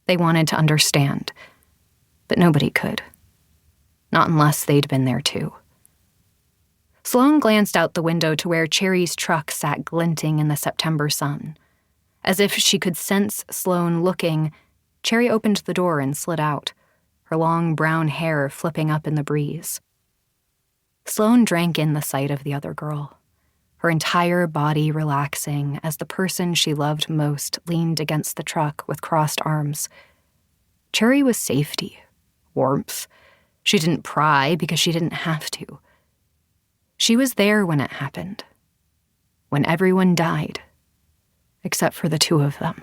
They wanted to understand, but nobody could. Not unless they'd been there too. Sloan glanced out the window to where Cherry's truck sat glinting in the September sun. As if she could sense Sloan looking, Cherry opened the door and slid out, her long brown hair flipping up in the breeze. Sloan drank in the sight of the other girl, her entire body relaxing as the person she loved most leaned against the truck with crossed arms. Cherry was safety, warmth. She didn't pry because she didn't have to. She was there when it happened, when everyone died, except for the two of them.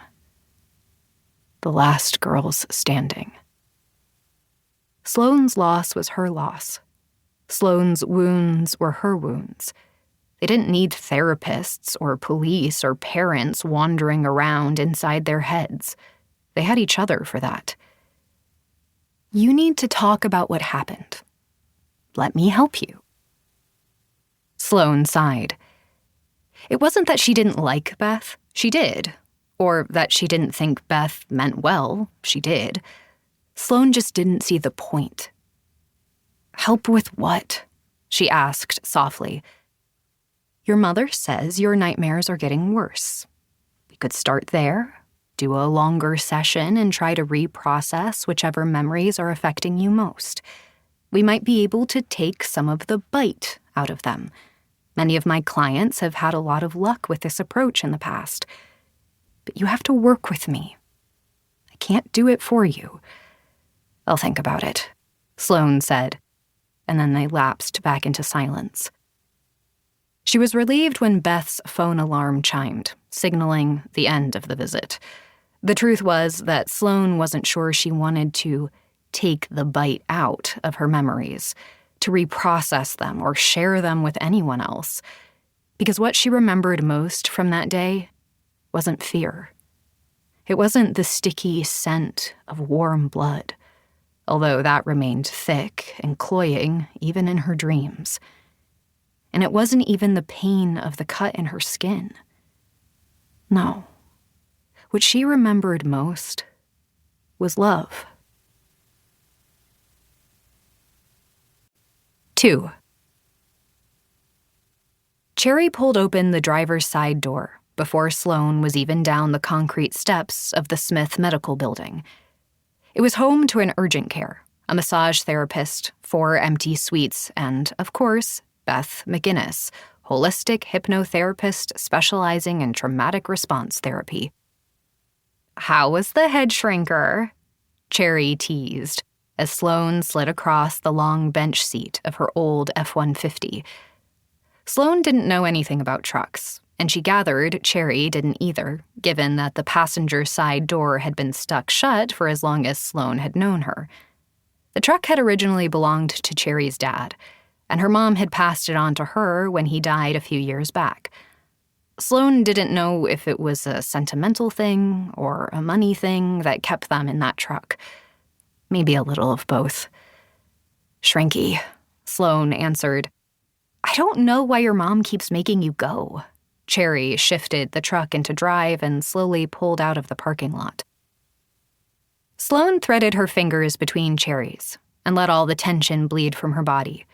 The last girls standing. Sloan's loss was her loss. Sloan's wounds were her wounds. They didn't need therapists or police or parents wandering around inside their heads. They had each other for that. You need to talk about what happened. Let me help you. Sloan sighed. It wasn't that she didn't like Beth. She did. Or that she didn't think Beth meant well. She did. Sloan just didn't see the point. Help with what? She asked softly. Your mother says your nightmares are getting worse. We could start there, do a longer session, and try to reprocess whichever memories are affecting you most. We might be able to take some of the bite out of them. Many of my clients have had a lot of luck with this approach in the past. But you have to work with me. I can't do it for you. I'll think about it, Sloan said, and then they lapsed back into silence. She was relieved when Beth's phone alarm chimed, signaling the end of the visit. The truth was that Sloan wasn't sure she wanted to take the bite out of her memories, to reprocess them or share them with anyone else, because what she remembered most from that day wasn't fear. It wasn't the sticky scent of warm blood, although that remained thick and cloying even in her dreams. And it wasn't even the pain of the cut in her skin. No. What she remembered most was love. 2. Cherry pulled open the driver's side door before Sloan was even down the concrete steps of the Smith Medical Building. It was home to an urgent care, a massage therapist, 4 empty suites, and, of course, Beth McGinnis, holistic hypnotherapist specializing in traumatic response therapy. How was the head shrinker? Cherry teased as Sloan slid across the long bench seat of her old F-150. Sloan didn't know anything about trucks, and she gathered Cherry didn't either, given that the passenger side door had been stuck shut for as long as Sloan had known her. The truck had originally belonged to Cherry's dad, and her mom had passed it on to her when he died a few years back. Sloan didn't know if it was a sentimental thing or a money thing that kept them in that truck. Maybe a little of both. Shrinky, Sloan answered. I don't know why your mom keeps making you go. Cherry shifted the truck into drive and slowly pulled out of the parking lot. Sloan threaded her fingers between Cherry's and let all the tension bleed from her body.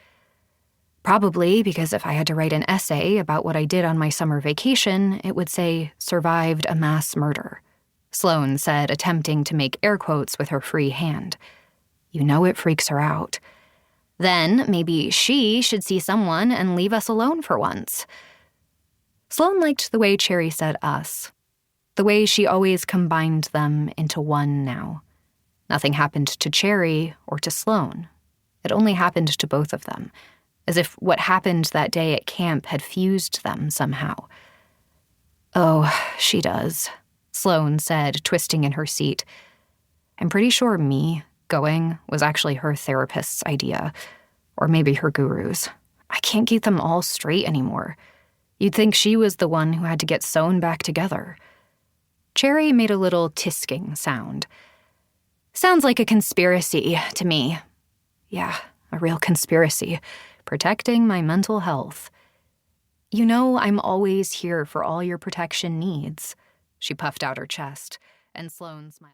Probably because if I had to write an essay about what I did on my summer vacation, it would say, survived a mass murder, Sloan said, attempting to make air quotes with her free hand. You know it freaks her out. Then maybe she should see someone and leave us alone for once. Sloan liked the way Cherry said us, the way she always combined them into one now. Nothing happened to Cherry or to Sloan. It only happened to both of them, as if what happened that day at camp had fused them somehow. Oh, she does, Sloan said, twisting in her seat. I'm pretty sure me going was actually her therapist's idea, or maybe her guru's. I can't keep them all straight anymore. You'd think she was the one who had to get sewn back together. Cherry made a little tisking sound. Sounds like a conspiracy to me. Yeah, a real conspiracy. Protecting my mental health. You know I'm always here for all your protection needs. She puffed out her chest, and Sloan smiled.